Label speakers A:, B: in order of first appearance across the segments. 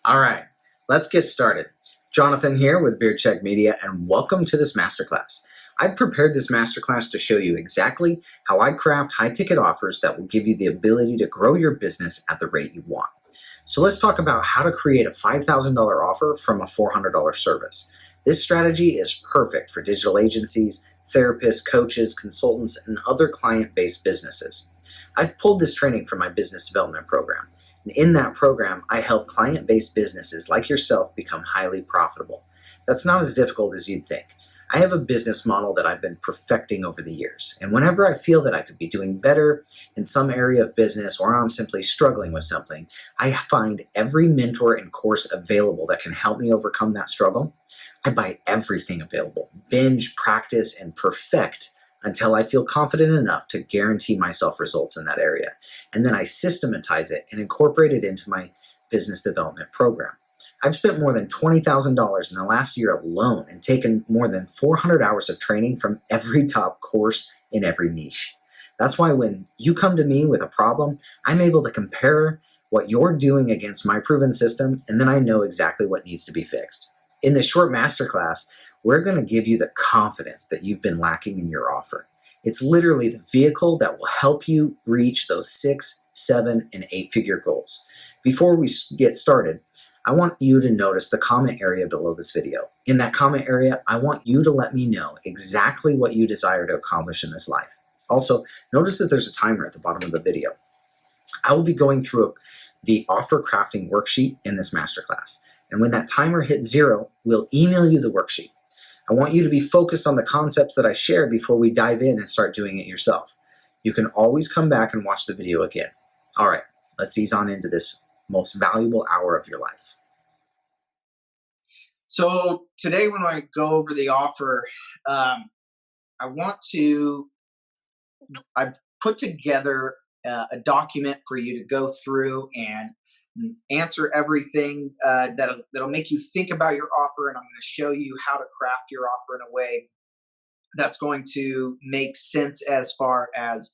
A: All right, let's get started. Jonathan here with Beard Check Media, and welcome to this masterclass. I've prepared this masterclass to show you exactly how I craft high-ticket offers that will give you the ability to grow your business at the rate you want. So let's talk about how to create a $5,000 offer from a $400 service. This strategy is perfect for digital agencies, therapists, coaches, consultants, and other client-based businesses. I've pulled this training from my business development program. And in that program, I help client-based businesses like yourself become highly profitable. That's not as difficult as you'd think. I have a business model that I've been perfecting over the years. And whenever I feel that I could be doing better in some area of business or I'm simply struggling with something, I find every mentor and course available that can help me overcome that struggle. I buy everything available, binge, practice, and perfect until I feel confident enough to guarantee myself results in that area. And then I systematize it and incorporate it into my business development program. I've spent more than $20,000 in the last year alone and taken more than 400 hours of training from every top course in every niche. That's why when you come to me with a problem, I'm able to compare what you're doing against my proven system, and then I know exactly what needs to be fixed. In this short masterclass, we're going to give you the confidence that you've been lacking in your offer. It's literally the vehicle that will help you reach those 6, 7, and 8-figure goals. Before we get started, I want you to notice the comment area below this video. In that comment area, I want you to let me know exactly what you desire to accomplish in this life. Also, notice that there's a timer at the bottom of the video. I will be going through the offer crafting worksheet in this masterclass. And when that timer hits 0, we'll email you the worksheet. I want you to be focused on the concepts that I shared before we dive in and start doing it yourself. You can always come back and watch the video again. All right, let's ease on into this most valuable hour of your life.
B: So today when I go over the offer, I've put together a document for you to go through and answer everything that'll make you think about your offer, and I'm going to show you how to craft your offer in a way that's going to make sense as far as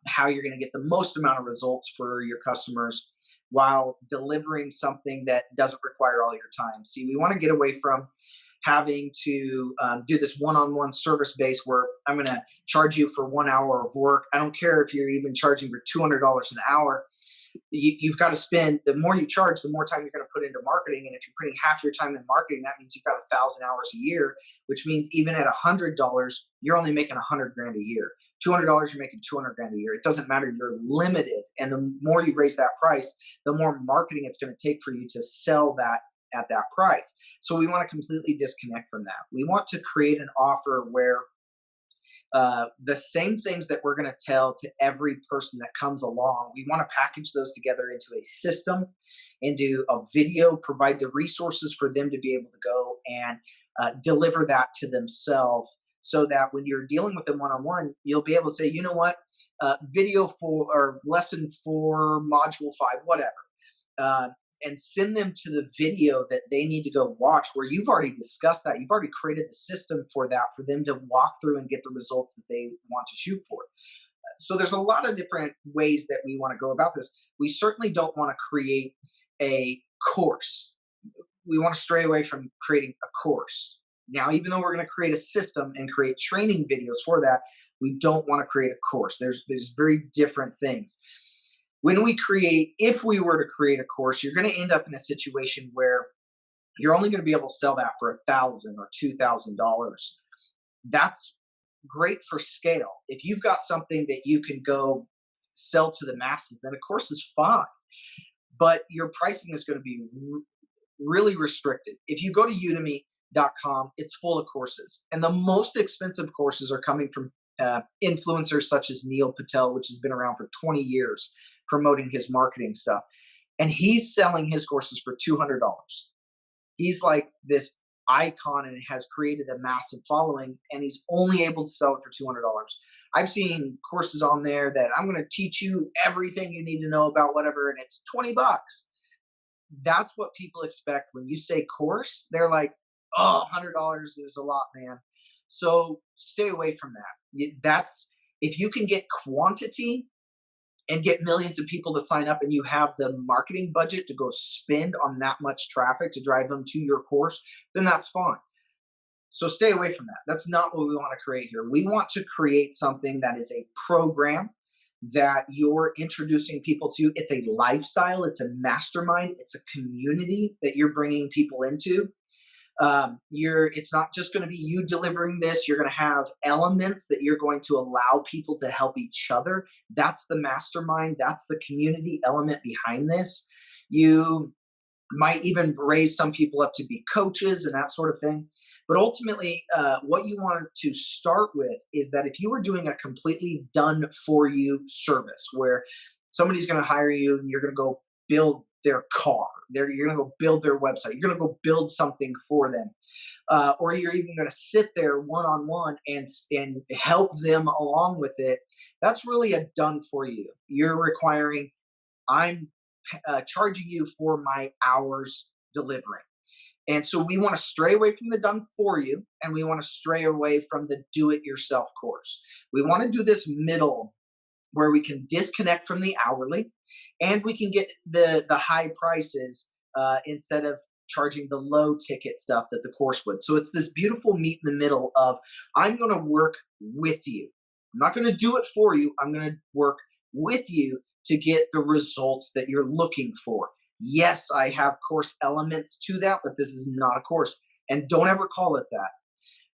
B: how you're going to get the most amount of results for your customers while delivering something that doesn't require all your time. See, we want to get away from having to do this one-on-one service base where I'm going to charge you for 1 hour of work. I don't care if you're even charging for $200 an hour. You've got to spend, the more you charge, the more time you're going to put into marketing. And if you're putting half your time in marketing, that means you've got 1,000 hours a year, which means even at $100, you're only making $100 grand a year. $200, you're making 200 grand a year. It doesn't matter. You're limited. And the more you raise that price, the more marketing it's going to take for you to sell that at that price. So we want to completely disconnect from that. We want to create an offer where the same things that we're going to tell to every person that comes along, we want to package those together into a system, into a video, provide the resources for them to be able to go and deliver that to themselves, so that when you're dealing with them one-on-one, you'll be able to say, you know what, video 4 or lesson 4, module 5, whatever. And send them to the video that they need to go watch, where you've already discussed that. You've already created the system for that, for them to walk through and get the results that they want to shoot for. So there's a lot of different ways that we want to go about this. We certainly don't want to create a course. We want to stray away from creating a course. Now, even though we're going to create a system and create training videos for that, we don't want to create a course. There's very different things. If we were to create a course, you're going to end up in a situation where you're only going to be able to sell that for $1,000 or $2,000. That's great for scale. If you've got something that you can go sell to the masses, then a course is fine. But your pricing is going to be really restricted. If you go to udemy.com, it's full of courses. And the most expensive courses are coming from influencers such as Neil Patel, which has been around for 20 years promoting his marketing stuff. And he's selling his courses for $200. He's like this icon and has created a massive following, and he's only able to sell it for $200. I've seen courses on there that I'm going to teach you everything you need to know about whatever, and it's $20. That's what people expect when you say course. They're like, oh, $100 is a lot, man. So stay away from that. If you can get quantity and get millions of people to sign up, and you have the marketing budget to go spend on that much traffic to drive them to your course, then that's fine. So stay away from that. That's not what we want to create here. We want to create something that is a program that you're introducing people to. It's a lifestyle, it's a mastermind, it's a community that you're bringing people into. It's not just going to be you delivering this. You're going to have elements that you're going to allow people to help each other. That's the mastermind. That's the community element behind this. You might even raise some people up to be coaches and that sort of thing. But ultimately, what you want to start with is that if you were doing a completely done for you service where somebody's going to hire you and you're going to go build their car, you're going to go build their website, you're going to go build something for them, or you're even going to sit there one on one and help them along with it, that's really a done for you. You're requiring, I'm charging you for my hours delivering. And so we want to stray away from the done for you, and we want to stray away from the do it yourself course. We want to do this middle where we can disconnect from the hourly and we can get the high prices instead of charging the low ticket stuff that the course would. So it's this beautiful meet in the middle of, I'm going to work with you. I'm not going to do it for you. I'm going to work with you to get the results that you're looking for. Yes, I have course elements to that, but this is not a course. And don't ever call it that.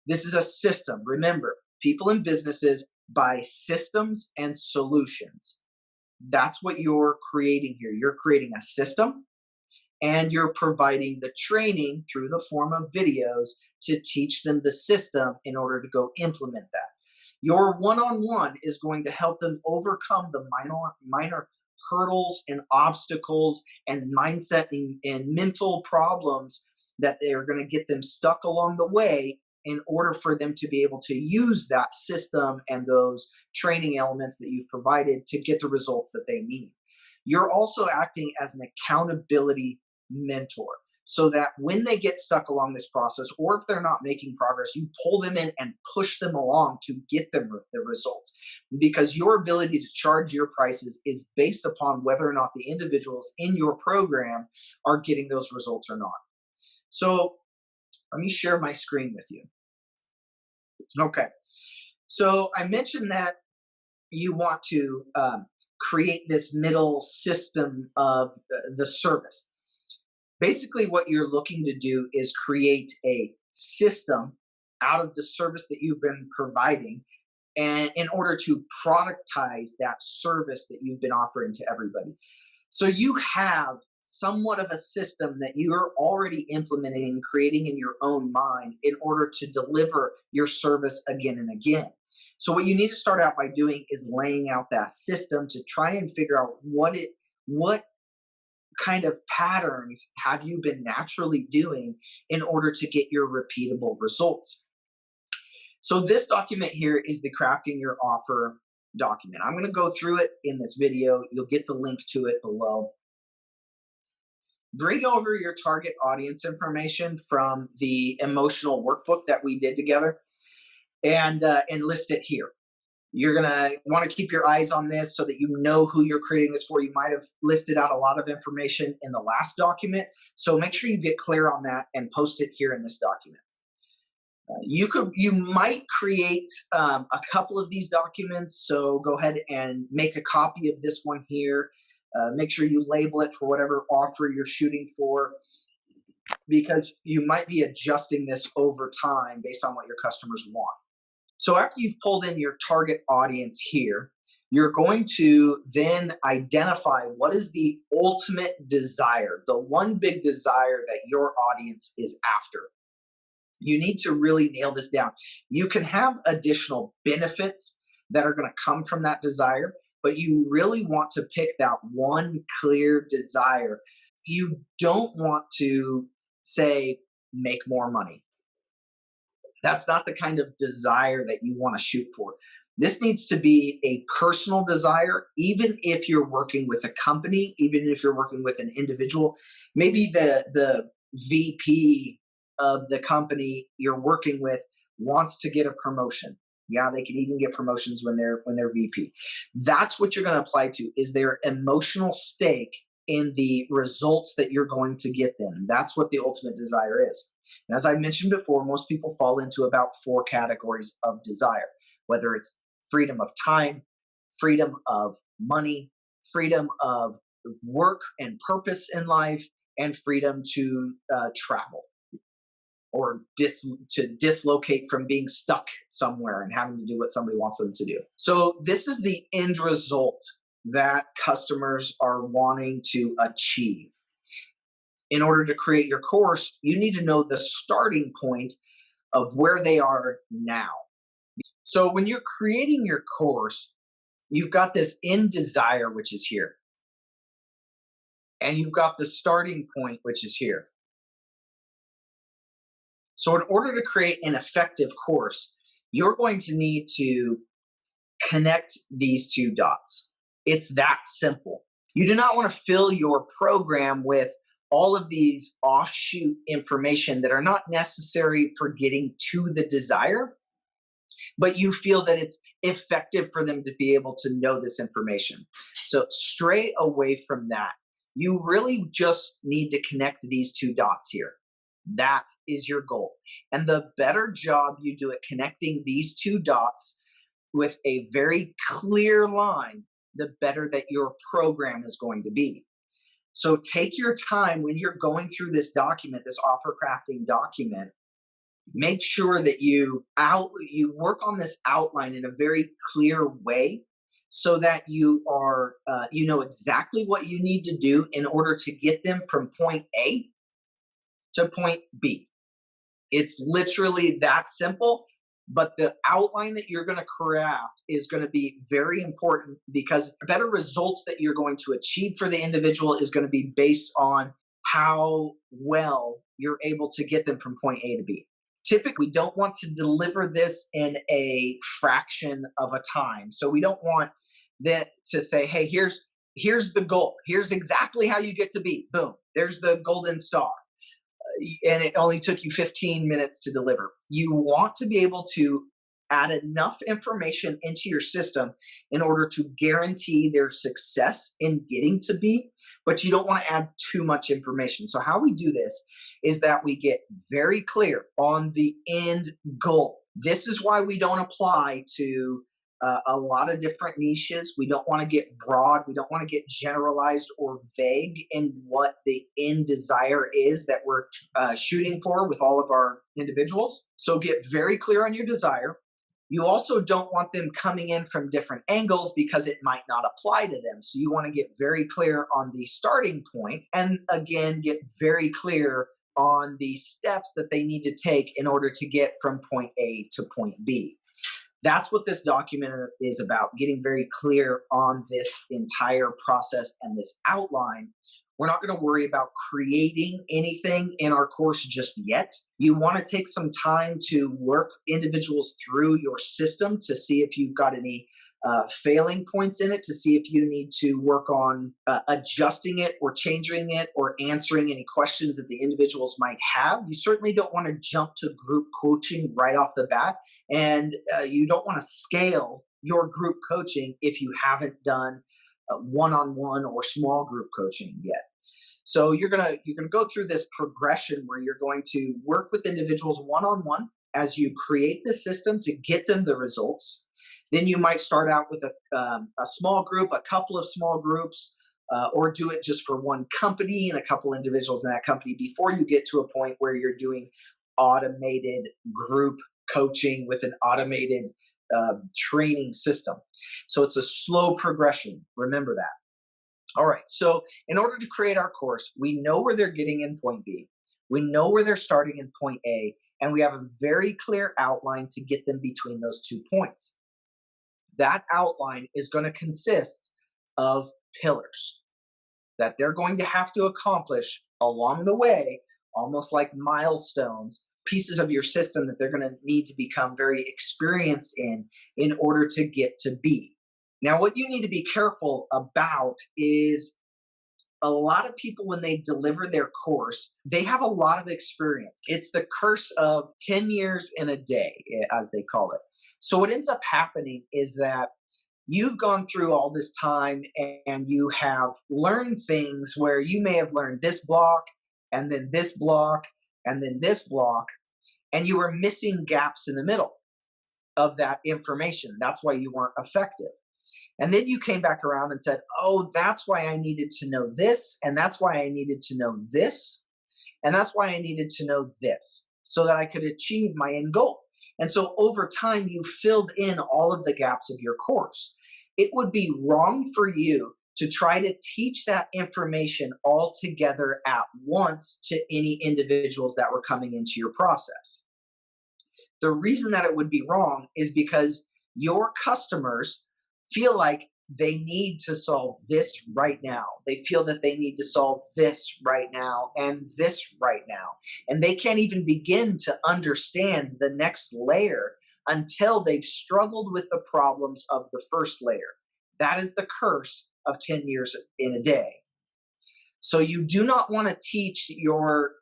B: This is a system. Remember, people in businesses buy systems and solutions. That's what you're creating here. You're creating a system and you're providing the training through the form of videos to teach them the system in order to go implement that. Your one-on-one is going to help them overcome the minor hurdles and obstacles and mindset and mental problems that they're going to get them stuck along the way in order for them to be able to use that system and those training elements that you've provided to get the results that they need. You're also acting as an accountability mentor so that when they get stuck along this process, or if they're not making progress, you pull them in and push them along to get them the results. Because your ability to charge your prices is based upon whether or not the individuals in your program are getting those results or not. So let me share my screen with you. Okay. So I mentioned that you want to create this middle system of the service. Basically, what you're looking to do is create a system out of the service that you've been providing, and in order to productize that service that you've been offering to everybody. So you have somewhat of a system that you're already implementing and creating in your own mind in order to deliver your service again and again. So what you need to start out by doing is laying out that system to try and figure out what kind of patterns have you been naturally doing in order to get your repeatable results. So this document here is the crafting your offer document. I'm going to go through it in this video. You'll get the link to it below. Bring over your target audience information from the emotional workbook that we did together and list it here. You're going to want to keep your eyes on this so that you know who you're creating this for. You might have listed out a lot of information in the last document. So make sure you get clear on that and post it here in this document. You might create a couple of these documents. So go ahead and make a copy of this one here. Make sure you label it for whatever offer you're shooting for, because you might be adjusting this over time based on what your customers want. So after you've pulled in your target audience here, you're going to then identify what is the ultimate desire, the one big desire that your audience is after. You need to really nail this down. You can have additional benefits that are going to come from that desire, but you really want to pick that one clear desire. You don't want to say, make more money. That's not the kind of desire that you want to shoot for. This needs to be a personal desire, even if you're working with a company, even if you're working with an individual. Maybe the VP of the company you're working with wants to get a promotion. Yeah, they can even get promotions when they're VP. That's what you're going to apply to, is their emotional stake in the results that you're going to get them. That's what the ultimate desire is. And as I mentioned before, most people fall into about 4 categories of desire, whether it's freedom of time, freedom of money, freedom of work and purpose in life, and freedom to travel or to dislocate from being stuck somewhere and having to do what somebody wants them to do. So this is the end result that customers are wanting to achieve. In order to create your course, you need to know the starting point of where they are now. So when you're creating your course, you've got this end desire, which is here, and you've got the starting point, which is here. So in order to create an effective course, you're going to need to connect these 2 dots. It's that simple. You do not want to fill your program with all of these offshoot information that are not necessary for getting to the desire, but you feel that it's effective for them to be able to know this information. So stray away from that. You really just need to connect these 2 dots here. That is your goal. And the better job you do at connecting these 2 dots with a very clear line, the better that your program is going to be. So take your time when you're going through this document, this offer crafting document. Make sure that you work on this outline in a very clear way, so that you know exactly what you need to do in order to get them from point A to point B. It's literally that simple, but the outline that you're going to craft is going to be very important, because better results that you're going to achieve for the individual is going to be based on how well you're able to get them from point A to B. Typically, we don't want to deliver this in a fraction of a time. So we don't want that to say, hey, here's the goal. Here's exactly how you get to B. Boom. There's the golden star. And it only took you 15 minutes to deliver. You want to be able to add enough information into your system in order to guarantee their success in getting to B, but you don't want to add too much information. So how we do this is that we get very clear on the end goal. This is why we don't apply to a lot of different niches. We don't want to get broad. We don't want to get generalized or vague in what the end desire is that we're shooting for with all of our individuals. So get very clear on your desire. You also don't want them coming in from different angles, because it might not apply to them. So you want to get very clear on the starting point, and again, get very clear on the steps that they need to take in order to get from point A to point B. That's what this document is about, getting very clear on this entire process and this outline. We're not going to worry about creating anything in our course just yet. You want to take some time to work individuals through your system to see if you've got any failing points in it, to see if you need to work on adjusting it or changing it or answering any questions that the individuals might have. You certainly don't want to jump to group coaching right off the bat, and you don't want to scale your group coaching if you haven't done one-on-one or small group coaching yet. So you're gonna go through this progression where you're going to work with individuals one-on-one as you create the system to get them the results. Then you might start out with a small group, a couple of small groups, or do it just for one company and a couple individuals in that company before you get to a point where you're doing automated group coaching with an automated training system. So it's a slow progression. Remember that. All right. So in order to create our course, we know where they're getting in point B. We know where they're starting in point A, and we have a very clear outline to get them between those 2 points. That outline is going to consist of pillars that they're going to have to accomplish along the way, almost like milestones, pieces of your system that they're going to need to become very experienced in order to get to B. Now, what you need to be careful about is a lot of people, when they deliver their course, they have a lot of experience. It's the curse of 10 years in a day, as they call it. So what ends up happening is that you've gone through all this time and you have learned things where you may have learned this block and then this block and then this block, and you were missing gaps in the middle of that information. That's why you weren't effective. And then you came back around and said, oh, that's why I needed to know this, and that's why I needed to know this, and that's why I needed to know this, so that I could achieve my end goal. And so over time, you filled in all of the gaps of your course. It would be wrong for you to try to teach that information all together at once to any individuals that were coming into your process. The reason that it would be wrong is because your customers feel like they need to solve this right now. They feel that they need to solve this right now and this right now. And they can't even begin to understand the next layer until they've struggled with the problems of the first layer. That is the curse of 10 years in a day. So you do not want to teach your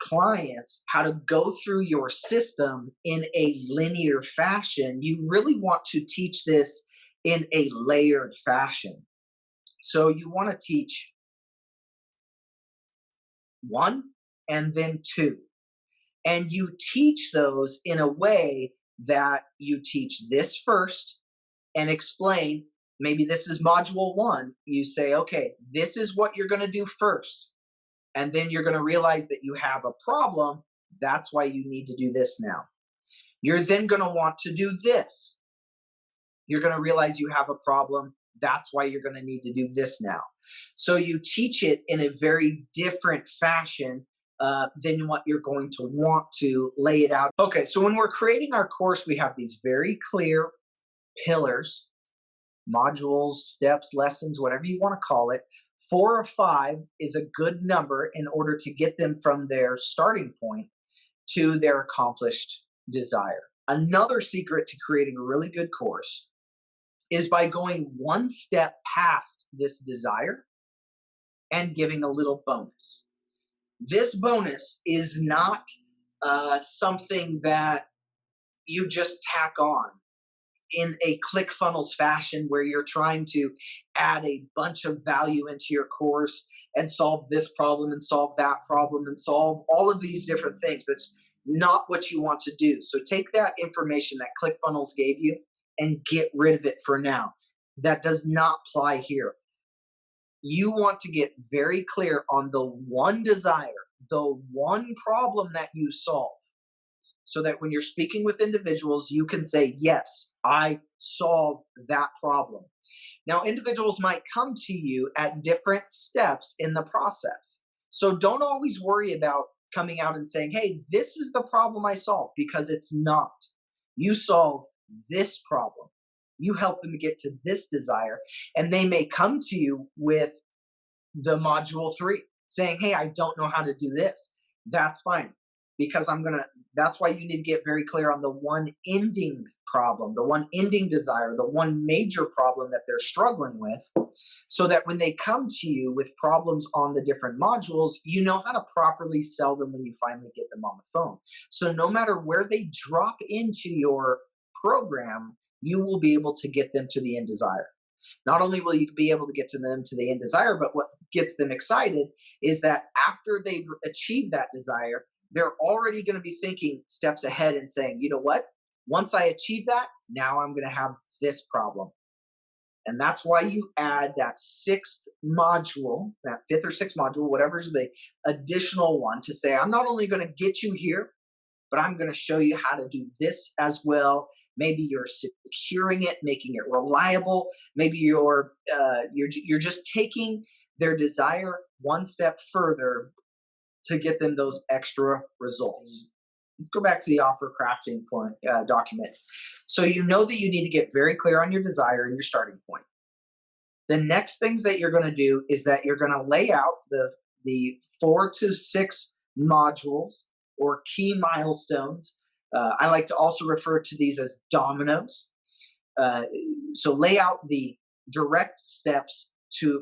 B: clients how to go through your system in a linear fashion. You really want to teach this in a layered fashion. So you want to teach 1 and then 2. And you teach those in a way that you teach this first and explain, maybe this is module 1. You say, okay, this is what you're going to do first. And then you're going to realize that you have a problem. That's why you need to do this now. You're then going to want to do this. You're going to realize you have a problem. That's why you're going to need to do this now. So you teach it in a very different fashion than what you're going to want to lay it out. Okay, so when we're creating our course, we have these very clear pillars, modules, steps, lessons, whatever you want to call it. 4 or 5 is a good number in order to get them from their starting point to their accomplished desire. Another secret to creating a really good course is by going one step past this desire and giving a little bonus. This bonus is not something that you just tack on in a ClickFunnels fashion where you're trying to add a bunch of value into your course and solve this problem and solve that problem and solve all of these different things. That's not what you want to do. So take that information that ClickFunnels gave you and get rid of it for now. That does not apply here. You want to get very clear on the one desire, the one problem that you solve, so that when you're speaking with individuals, you can say, yes, I solved that problem. Now, individuals might come to you at different steps in the process. So don't always worry about coming out and saying, hey, this is the problem I solved, because it's not. You solve this problem. You help them get to this desire, and they may come to you with the module 3 saying, hey, I don't know how to do this. That's fine, because that's why you need to get very clear on the one ending problem, the one ending desire, the one major problem that they're struggling with, so that when they come to you with problems on the different modules, you know how to properly sell them when you finally get them on the phone. So no matter where they drop into your program, you will be able to get them to the end desire. Not only will you be able to get to them to the end desire, but what gets them excited is that after they've achieved that desire, they're already going to be thinking steps ahead and saying, you know what? Once I achieve that, now I'm going to have this problem. And that's why you add that 6th module, that 5th or 6th module, whatever's the additional one, to say, I'm not only going to get you here, but I'm going to show you how to do this as well. Maybe you're securing it, making it reliable. Maybe you're just taking their desire one step further to get them those extra results. Let's go back to the offer crafting point document. So you know that you need to get very clear on your desire and your starting point. The next things that you're going to do is that you're going to lay out the 4 to 6 modules or key milestones. I like to also refer to these as dominoes. So lay out the direct steps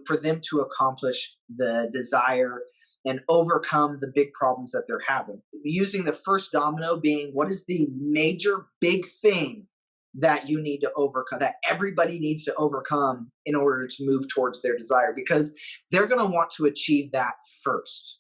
B: for them to accomplish the desire and overcome the big problems that they're having. Using the first domino being, what is the major big thing that you need to overcome, that everybody needs to overcome in order to move towards their desire? Because they're going to want to achieve that first.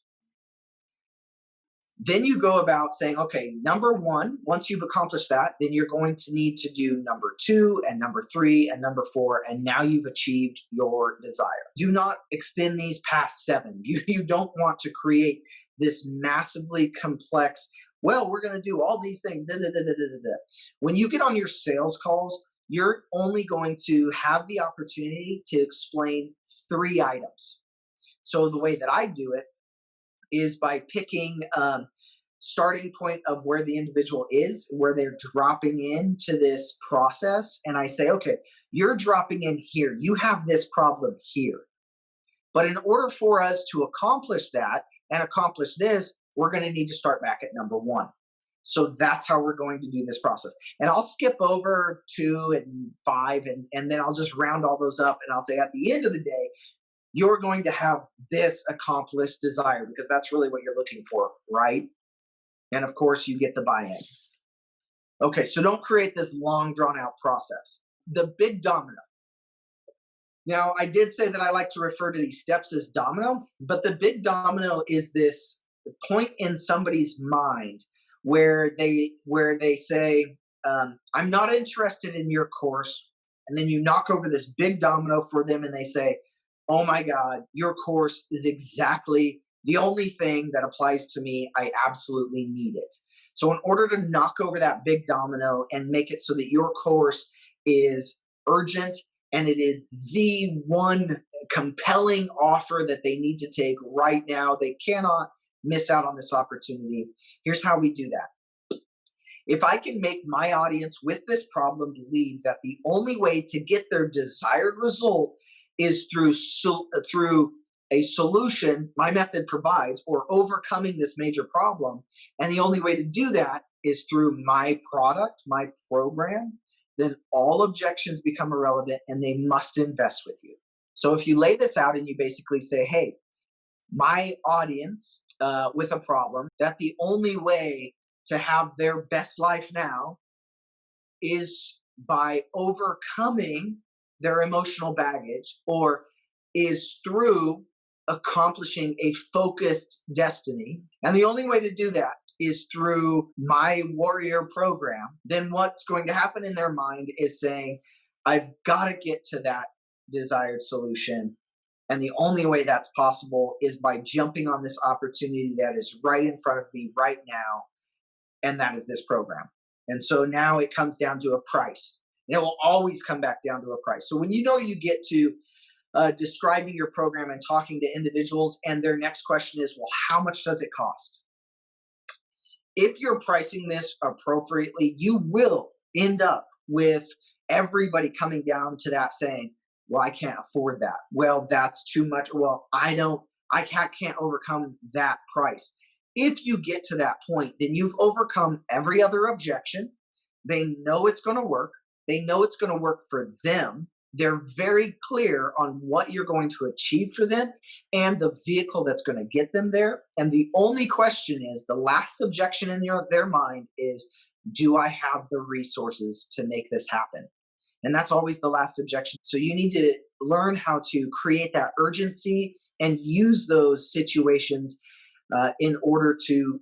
B: Then you go about saying, okay, number one, once you've accomplished that, then you're going to need to do number two and number three and number four, and now you've achieved your desire. Do not extend these past seven. You don't want to create this massively complex, well, we're going to do all these things. Da, da, da, da, da, da. When you get on your sales calls, you're only going to have the opportunity to explain 3 items. So the way that I do it is by picking starting point of where the individual is, where they're dropping into this process. And I say, okay, you're dropping in here. You have this problem here. But in order for us to accomplish that and accomplish this, we're going to need to start back at number 1. So that's how we're going to do this process. And I'll skip over 2 and 5, and then I'll just round all those up. And I'll say at the end of the day, you're going to have this accomplished desire, because that's really what you're looking for, right? And of course, you get the buy-in. Okay, so don't create this long, drawn-out process. The big domino. Now, I did say that I like to refer to these steps as domino, but the big domino is this point in somebody's mind where they say, I'm not interested in your course. And then you knock over this big domino for them and they say, oh my God, your course is exactly the only thing that applies to me. I absolutely need it. So in order to knock over that big domino and make it so that your course is urgent and it is the one compelling offer that they need to take right now, they cannot miss out on this opportunity. Here's how we do that. If I can make my audience with this problem believe that the only way to get their desired result is through a solution my method provides, or overcoming this major problem, and the only way to do that is through my product, my program, then all objections become irrelevant and they must invest with you. So if you lay this out and you basically say, hey, my audience with a problem, that the only way to have their best life now is by overcoming their emotional baggage, or is through accomplishing a focused destiny. And the only way to do that is through my warrior program. Then what's going to happen in their mind is saying, I've got to get to that desired solution. And the only way that's possible is by jumping on this opportunity that is right in front of me right now. And that is this program. And so now it comes down to a price. And it will always come back down to a price. So when you get to describing your program and talking to individuals, and their next question is, well, how much does it cost? If you're pricing this appropriately, you will end up with everybody coming down to that saying, well, I can't afford that. Well, that's too much. Well, I can't overcome that price. If you get to that point, then you've overcome every other objection. They know it's going to work. They know it's going to work for them. They're very clear on what you're going to achieve for them and the vehicle that's going to get them there. And the only question is, the last objection in their mind is, do I have the resources to make this happen? And that's always the last objection. So you need to learn how to create that urgency and use those situations in order to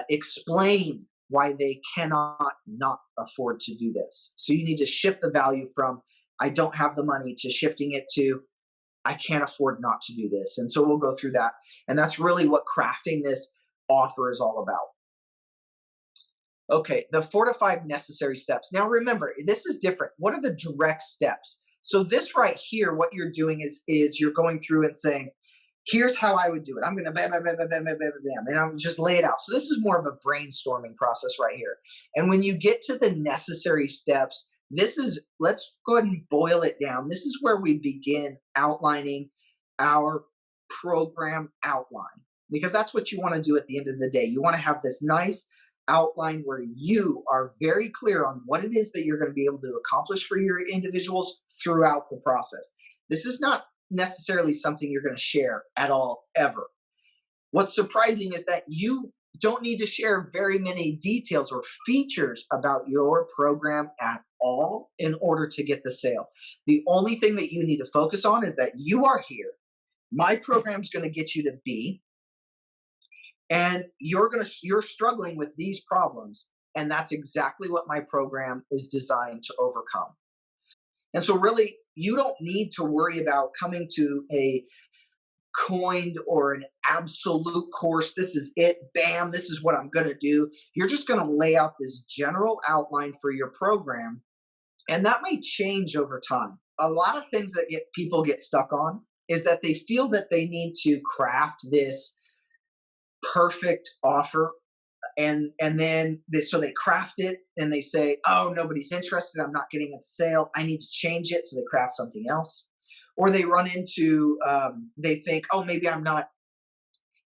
B: explain why they cannot not afford to do this. So you need to shift the value from, I don't have the money, to shifting it to, I can't afford not to do this. And so we'll go through that. And that's really what crafting this offer is all about. Okay, the 4 to 5 necessary steps. Now remember, this is different. What are the direct steps? So this right here, what you're doing is you're going through and saying, here's how I would do it. I'm going to bam, bam, bam, bam, bam, bam, bam, bam, and I'm just lay it out. So this is more of a brainstorming process right here. And when you get to the necessary steps, let's go ahead and boil it down. This is where we begin outlining our program outline, because that's what you want to do at the end of the day. You want to have this nice outline where you are very clear on what it is that you're going to be able to accomplish for your individuals throughout the process. This is not necessarily something you're going to share at all, ever. What's surprising is that you don't need to share very many details or features about your program at all in order to get the sale. The only thing that you need to focus on is that you are here. My program's going to get you to B, and you're struggling with these problems, and that's exactly what my program is designed to overcome. And so really, you don't need to worry about coming to a coined or an absolute course. This is it. Bam, this is what I'm going to do. You're just going to lay out this general outline for your program, and that may change over time. A lot of things that people get stuck on is that they feel that they need to craft this perfect offer, so they craft it and they say, oh, nobody's interested, I'm not getting a sale, I need to change it, so they craft something else. Or they run into they think, oh, maybe I'm not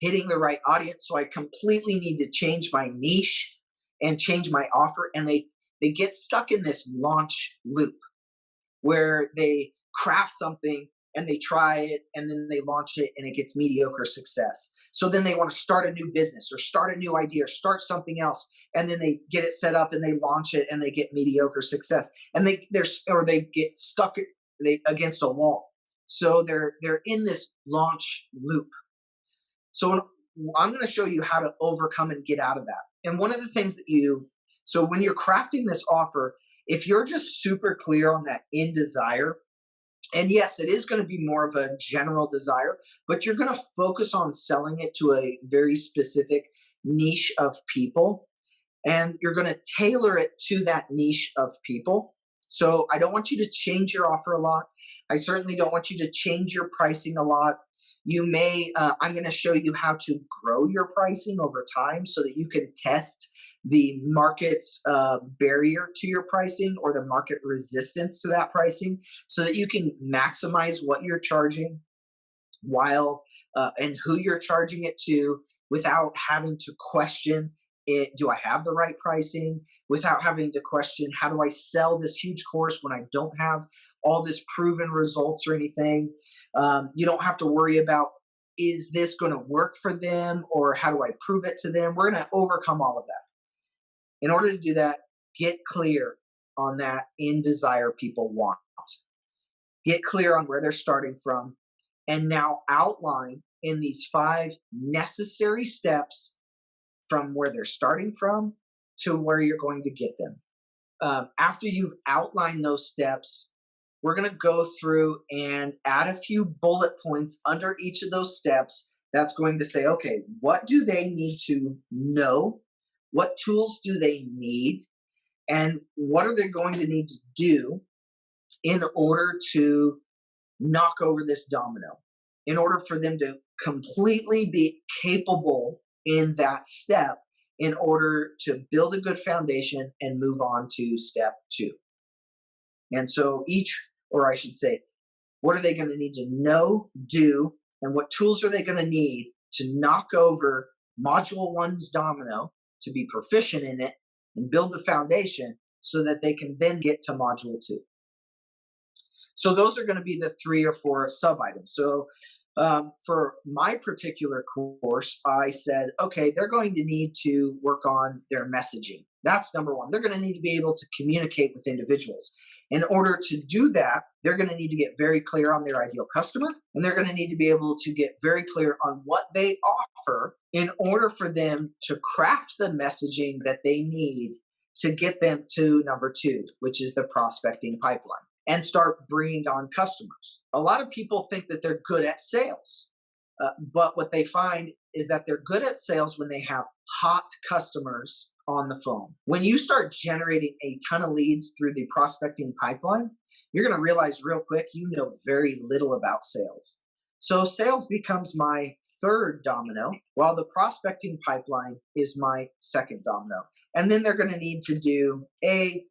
B: hitting the right audience, so I completely need to change my niche and change my offer, and they get stuck in this launch loop where they craft something and they try it and then they launch it and it gets mediocre success. So then they want to start a new business or start a new idea or start something else, and then they get it set up and they launch it and they get mediocre success, and they get stuck against a wall. So they're in this launch loop. So I'm going to show you how to overcome and get out of that. And one of the things so when you're crafting this offer, if you're just super clear on that end desire, and yes, it is going to be more of a general desire, but you're going to focus on selling it to a very specific niche of people, and you're going to tailor it to that niche of people. So I don't want you to change your offer a lot. I certainly don't want you to change your pricing a lot. I'm going to show you how to grow your pricing over time so that you can test the market's barrier to your pricing or the market resistance to that pricing so that you can maximize what you're charging and who you're charging it to without having to question it. Do I have the right pricing? Without having to question, how do I sell this huge course when I don't have all this proven results or anything? You don't have to worry about, is this going to work for them or how do I prove it to them? We're going to overcome all of that. In order to do that, get clear on that end desire people want. Get clear on where they're starting from, and now outline in these 5 necessary steps from where they're starting from to where you're going to get them. After you've outlined those steps, we're going to go through and add a few bullet points under each of those steps that's going to say, okay, what do they need to know? What tools do they need? And what are they going to need to do in order to knock over this domino? In order for them to completely be capable in that step, in order to build a good foundation and move on to step 2. And so or I should say, what are they going to need to know, do, and what tools are they going to need to knock over module 1's domino, to be proficient in it and build the foundation so that they can then get to module 2. So those are going to be the 3 or 4 sub items. So for my particular course, I said, okay, they're going to need to work on their messaging. That's number 1. They're going to need to be able to communicate with individuals. In order to do that, they're going to need to get very clear on their ideal customer, and they're going to need to be able to get very clear on what they offer in order for them to craft the messaging that they need to get them to number 2, which is the prospecting pipeline, and start bringing on customers. A lot of people think that they're good at sales, but what they find is that they're good at sales when they have hot customers on the phone. When you start generating a ton of leads through the prospecting pipeline, you're going to realize real quick you know very little about sales. So sales becomes my 3rd domino, while the prospecting pipeline is my 2nd domino. And then they're going to need to do A,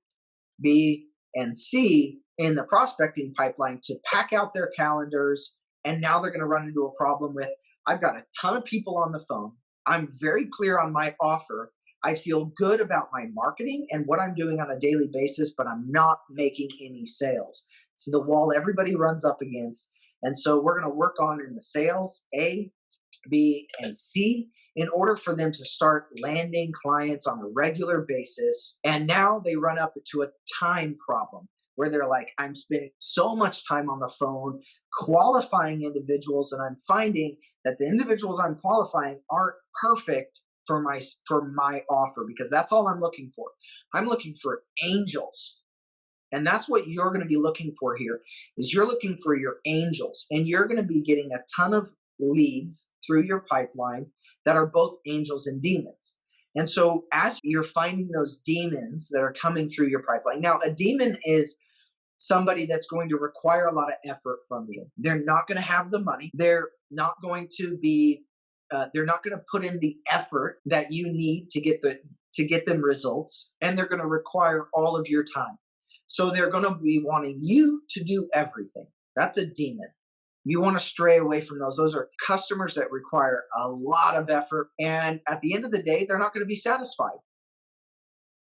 B: B, and C in the prospecting pipeline to pack out their calendars. And now they're going to run into a problem with, I've got a ton of people on the phone. I'm very clear on my offer, I feel good about my marketing and what I'm doing on a daily basis, but I'm not making any sales. It's the wall everybody runs up against. And so we're going to work on in the sales, A, B, and C, in order for them to start landing clients on a regular basis. And now they run up to a time problem where they're like, I'm spending so much time on the phone qualifying individuals, and I'm finding that the individuals I'm qualifying aren't perfect for my offer, because that's all I'm looking for. I'm looking for angels. And that's what you're going to be looking for here, is you're looking for your angels, and you're going to be getting a ton of leads through your pipeline that are both angels and demons. And so as you're finding those demons that are coming through your pipeline, now a demon is somebody that's going to require a lot of effort from you. They're not going to have the money. They're not going to be they're not going to put in the effort that you need to get them results, and they're going to require all of your time. So they're going to be wanting you to do everything. That's a demon. You want to stray away from those. Those are customers that require a lot of effort, and at the end of the day, they're not going to be satisfied.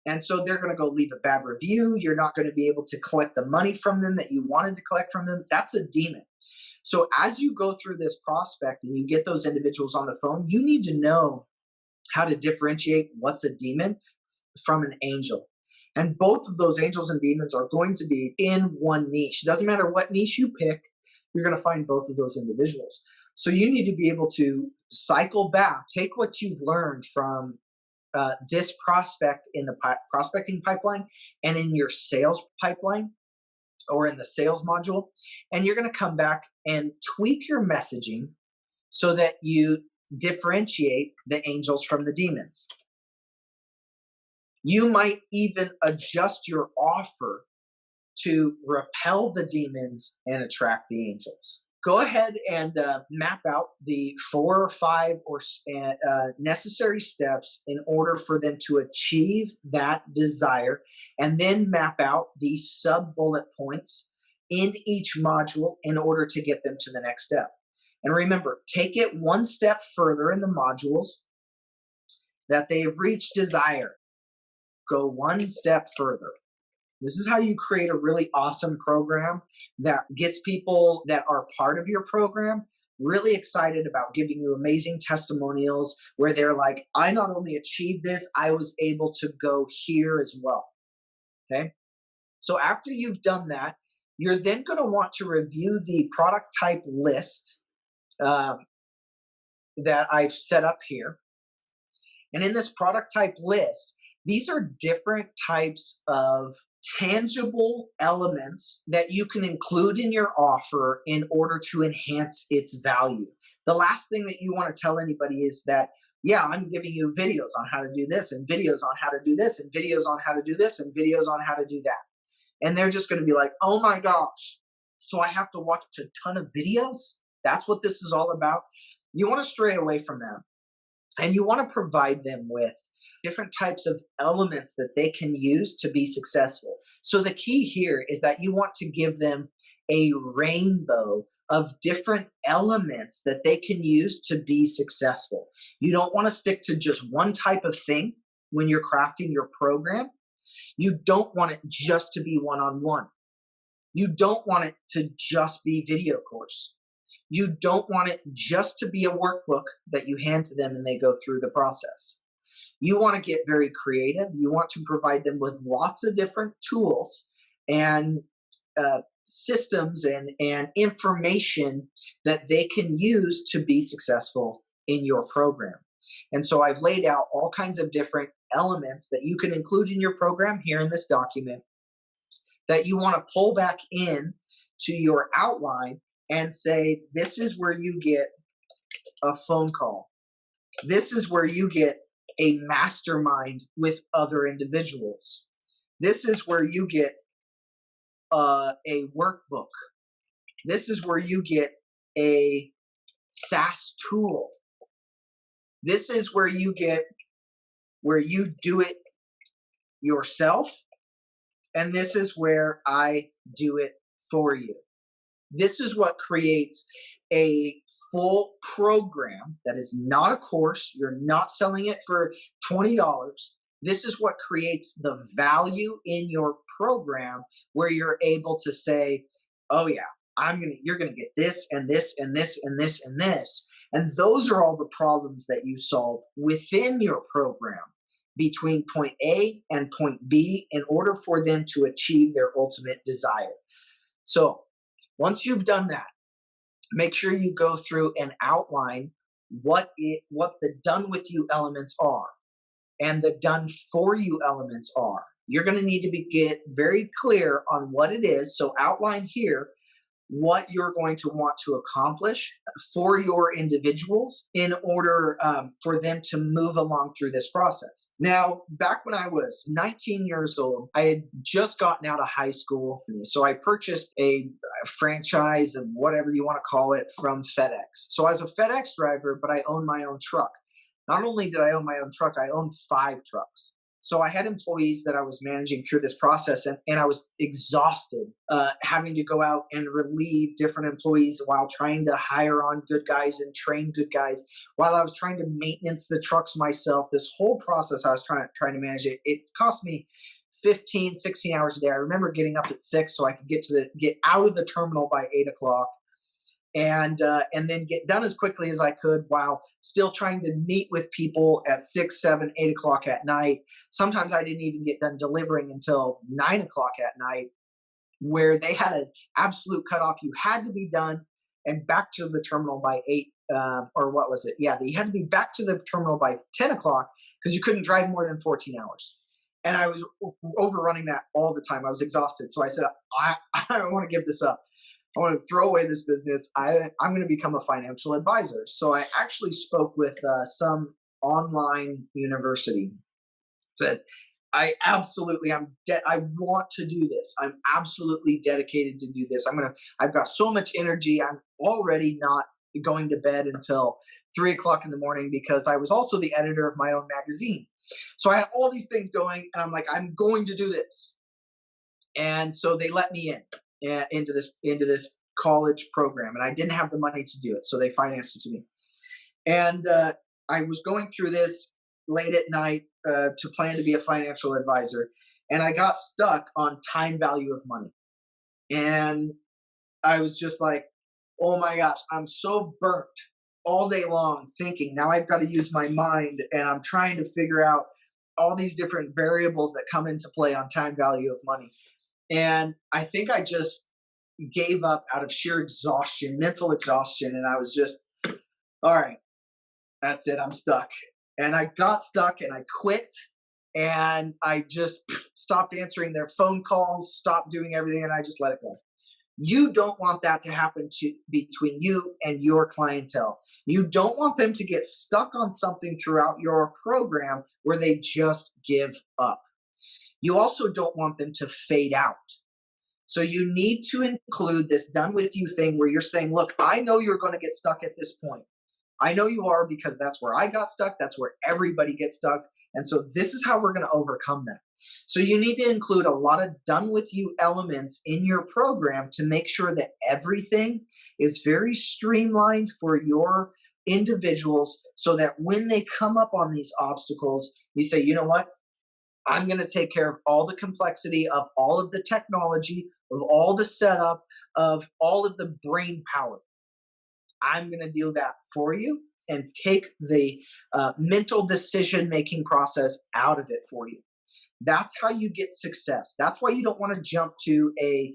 B: And so they're going to go leave a bad review. You're not going to be able to collect the money from them that you wanted to collect from them. That's a demon. So as you go through this prospect and you get those individuals on the phone, you need to know how to differentiate what's a demon from an angel. And both of those angels and demons are going to be in one niche. It doesn't matter what niche you pick, you're going to find both of those individuals. So you need to be able to cycle back, take what you've learned from this prospect in the prospecting pipeline and in your sales pipeline or in the sales module, and you're going to come back and tweak your messaging so that you differentiate the angels from the demons. You might even adjust your offer to repel the demons and attract the angels. Go ahead and map out the 4 or 5 necessary steps in order for them to achieve that desire, and then map out the sub-bullet points in each module in order to get them to the next step. And remember, take it one step further in the modules that they've reached desire. Go one step further. This is how you create a really awesome program that gets people that are part of your program really excited about giving you amazing testimonials where they're like, I not only achieved this, I was able to go here as well. Okay. So after you've done that, you're then going to want to review the product type list that I've set up here. And in this product type list, these are different types of tangible elements that you can include in your offer in order to enhance its value. The last thing that you want to tell anybody is that, yeah, I'm giving you videos on how to do this, and videos on how to do this, and videos on how to do this, and videos on how to do that. And they're just going to be like, oh my gosh, so I have to watch a ton of videos? That's what this is all about. You want to stray away from that. And you want to provide them with different types of elements that they can use to be successful. So the key here is that you want to give them a rainbow of different elements that they can use to be successful. You don't want to stick to just one type of thing when you're crafting your program. You don't want it just to be one-on-one. You don't want it to just be video course. You don't want it just to be a workbook that you hand to them and they go through the process. You want to get very creative. You want to provide them with lots of different tools and systems and information that they can use to be successful in your program. And so I've laid out all kinds of different elements that you can include in your program here in this document that you want to pull back in to your outline and say, this is where you get a phone call. This is where you get a mastermind with other individuals. This is where you get a workbook. This is where you get a SaaS tool. This is where you do it yourself. And this is where I do it for you. This is what creates a full program that is not a course. You're not selling it for $20. This is what creates the value in your program where you're able to say, oh yeah, you're gonna get this and this and this and this and this. And those are all the problems that you solve within your program between point A and point B in order for them to achieve their ultimate desire. So once you've done that, make sure you go through and outline what the done with you elements are and the done for you elements are. You're going to need to get very clear on what it is. So outline here what you're going to want to accomplish for your individuals in order for them to move along through this process. Now, back when I was 19 years old, I had just gotten out of high school. So I purchased a franchise of whatever you want to call it from FedEx. So I was a FedEx driver, but I owned my own truck. Not only did I own my own truck, I owned 5 trucks. So I had employees that I was managing through this process, and I was exhausted having to go out and relieve different employees while trying to hire on good guys and train good guys, while I was trying to maintenance the trucks myself. This whole process I was trying to manage it. It cost me 15, 16 hours a day. I remember getting up at 6 so I could get out of the terminal by 8 o'clock. And then get done as quickly as I could while still trying to meet with people at 6, 7, 8 o'clock at night. Sometimes I didn't even get done delivering until 9 o'clock at night, where they had an absolute cutoff. You had to be done and back to the terminal by 8, or what was it? Yeah, you had to be back to the terminal by 10 o'clock because you couldn't drive more than 14 hours. And I was overrunning that all the time. I was exhausted. So I said, I don't want to give this up. I want to throw away this business. I'm going to become a financial advisor. So I actually spoke with some online university. Said, I want to do this. I'm absolutely dedicated to do this. I've got so much energy. I'm already not going to bed until 3 o'clock in the morning because I was also the editor of my own magazine. So I had all these things going, and I'm like, I'm going to do this. And so they let me in. Into this college program, and I didn't have the money to do it, so they financed it to me. And I was going through this late at night to plan to be a financial advisor, and I got stuck on time value of money. And I was just like, oh my gosh, I'm so burnt all day long thinking. Now I've got to use my mind, and I'm trying to figure out all these different variables that come into play on time value of money. And I think I just gave up out of sheer exhaustion, mental exhaustion. And I was just, all right, that's it. I'm stuck. And I got stuck and I quit. And I just stopped answering their phone calls, stopped doing everything, and I just let it go. You don't want that to happen between you and your clientele. You don't want them to get stuck on something throughout your program where they just give up. You also don't want them to fade out. So you need to include this done with you thing where you're saying, look, I know you're going to get stuck at this point. I know you are because that's where I got stuck. That's where everybody gets stuck. And so this is how we're going to overcome that. So you need to include a lot of done with you elements in your program to make sure that everything is very streamlined for your individuals so that when they come up on these obstacles, you say, you know what? I'm going to take care of all the complexity of all of the technology, of all the setup, of all of the brain power. I'm going to do that for you and take the mental decision-making process out of it for you. That's how you get success. That's why you don't want to jump to a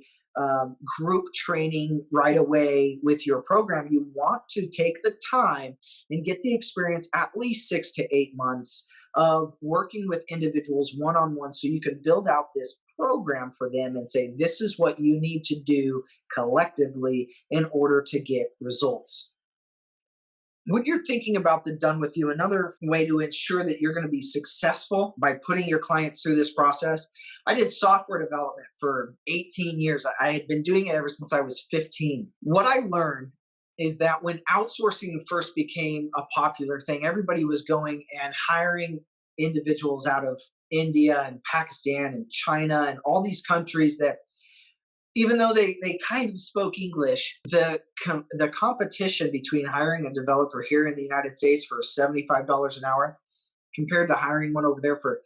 B: group training right away with your program. You want to take the time and get the experience at least 6 to 8 months of working with individuals one-on-one so you can build out this program for them and say, this is what you need to do collectively in order to get results. When you're thinking about the done with you, another way to ensure that you're going to be successful by putting your clients through this process, I did software development for 18 years. I had been doing it ever since I was 15. What I learned is that when outsourcing first became a popular thing, everybody was going and hiring individuals out of India and Pakistan and China and all these countries that even though they kind of spoke English, the competition between hiring a developer here in the United States for $75 an hour compared to hiring one over there for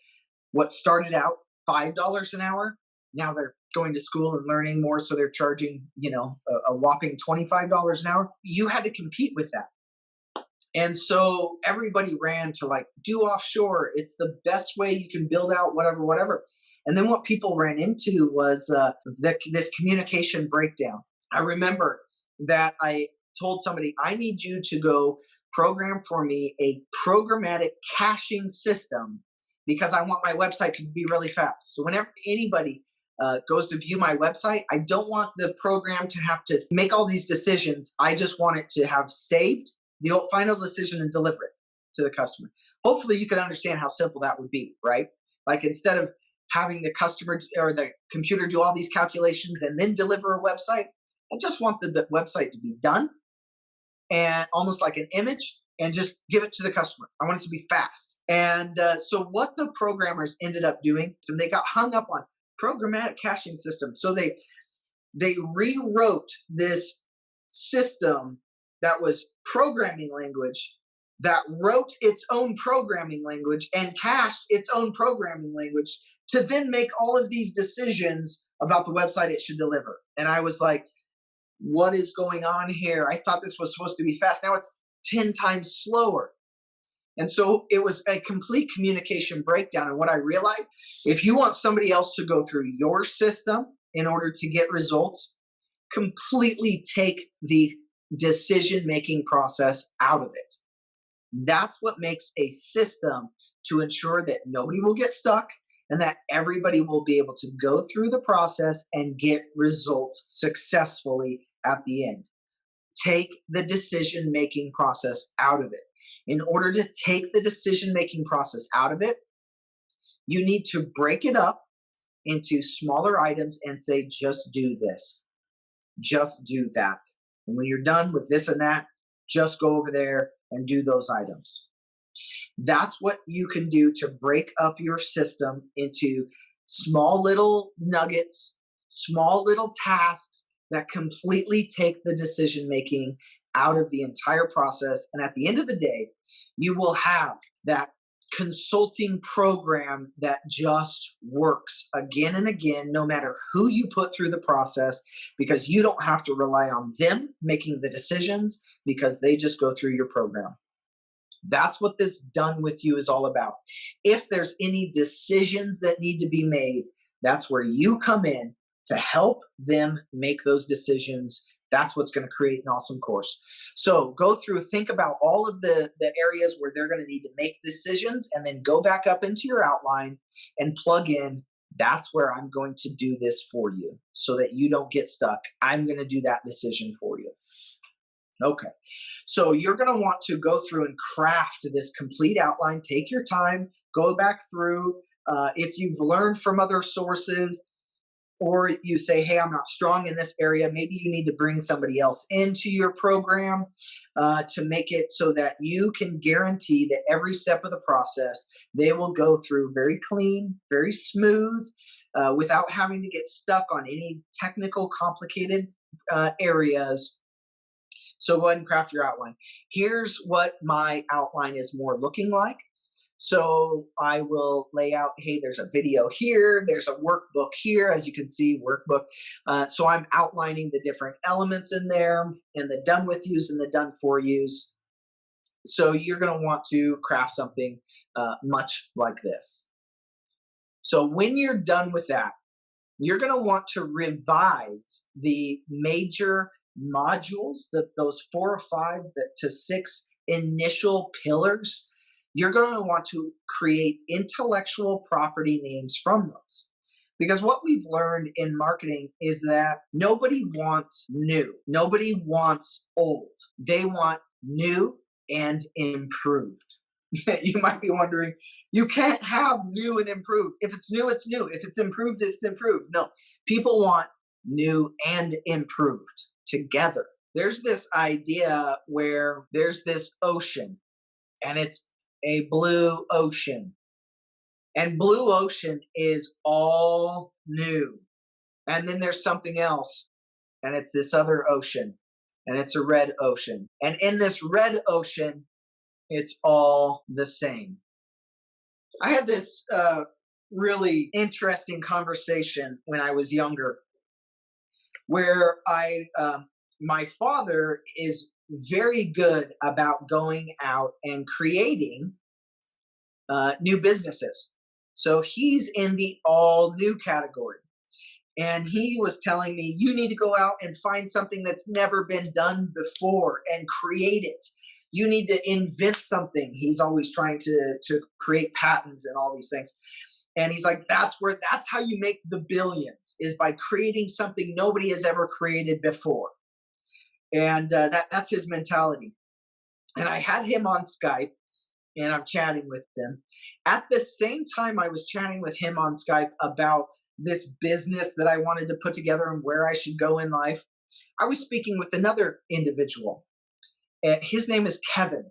B: what started out $5 an hour, now they're going to school and learning more, so they're charging, a whopping $25 an hour. You had to compete with that. And so everybody ran to like do offshore. It's the best way you can build out whatever, whatever. And then what people ran into was this communication breakdown. I remember that I told somebody, I need you to go program for me a programmatic caching system because I want my website to be really fast. So whenever anybody goes to view my website, I don't want the program to have to make all these decisions. I just want it to have saved the final decision and deliver it to the customer. Hopefully you can understand how simple that would be, right? Like instead of having the customer or the computer do all these calculations and then deliver a website, I just want the website to be done and almost like an image and just give it to the customer. I want it to be fast. And so what the programmers ended up doing, and they got hung up on programmatic caching system. So they rewrote this system that was programming language that wrote its own programming language and cached its own programming language to then make all of these decisions about the website it should deliver. And I was like, what is going on here? I thought this was supposed to be fast. Now it's 10 times slower. And so it was a complete communication breakdown. And what I realized, if you want somebody else to go through your system in order to get results, completely take the decision-making process out of it. That's what makes a system to ensure that nobody will get stuck and that everybody will be able to go through the process and get results successfully at the end. Take the decision-making process out of it. In order to take the decision-making process out of it, you need to break it up into smaller items and say, just do this. Just do that. And when you're done with this and that, just go over there and do those items. That's what you can do to break up your system into small little nuggets, small little tasks that completely take the decision making out of the entire process. And at the end of the day, you will have that consulting program that just works again and again, no matter who you put through the process, because you don't have to rely on them making the decisions because they just go through your program. That's what this done with you is all about. If there's any decisions that need to be made, that's where you come in to help them make those decisions. That's what's going to create an awesome course. So go through, think about all of the areas where they're going to need to make decisions, and then go back up into your outline and plug in, that's where I'm going to do this for you so that you don't get stuck. I'm going to do that decision for you. Okay, so you're going to want to go through and craft this complete outline. Take your time, go back through. If you've learned from other sources, or you say, hey, I'm not strong in this area, maybe you need to bring somebody else into your program to make it so that you can guarantee that every step of the process, they will go through very clean, very smooth, without having to get stuck on any technical, complicated areas. So go ahead and craft your outline. Here's what my outline is more looking like. So I will lay out, hey, there's a video here, there's a workbook here, as you can see, workbook. So I'm outlining the different elements in there and the done with yous and the done for yous. So you're going to want to craft something much like this. So when you're done with that, you're going to want to revise the major modules, those 4 or 5 to 6 initial pillars. You're going to want to create intellectual property names from those. Because what we've learned in marketing is that nobody wants new. Nobody wants old. They want new and improved. You might be wondering, you can't have new and improved. If it's new, it's new. If it's improved, it's improved. No, people want new and improved together. There's this idea where there's this ocean, and it's a blue ocean. And blue ocean is all new. And then there's something else, and it's this other ocean, and it's a red ocean. And in this red ocean, it's all the same. I had this really interesting conversation when I was younger, where my father is very good about going out and creating new businesses. So he's in the all new category. And he was telling me, you need to go out and find something that's never been done before and create it. You need to invent something. He's always trying to create patents and all these things. And he's like, that's how you make the billions, is by creating something nobody has ever created before. And that's his mentality. And I had him on Skype, and I'm chatting with him. At the same time, I was chatting with him on Skype about this business that I wanted to put together and where I should go in life. I was speaking with another individual. His name is Kevin.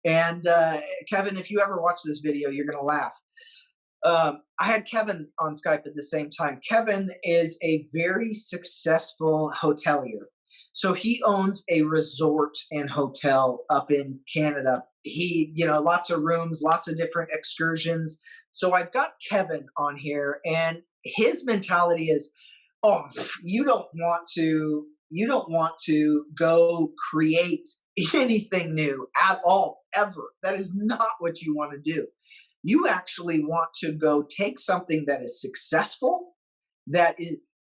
B: And Kevin, if you ever watch this video, you're going to laugh. I had Kevin on Skype at the same time. Kevin is a very successful hotelier. So he owns a resort and hotel up in Canada. He, lots of rooms, lots of different excursions. So I've got Kevin on here, and his mentality is, oh, you don't want to go create anything new at all, ever. That is not what you want to do. You actually want to go take something that is successful,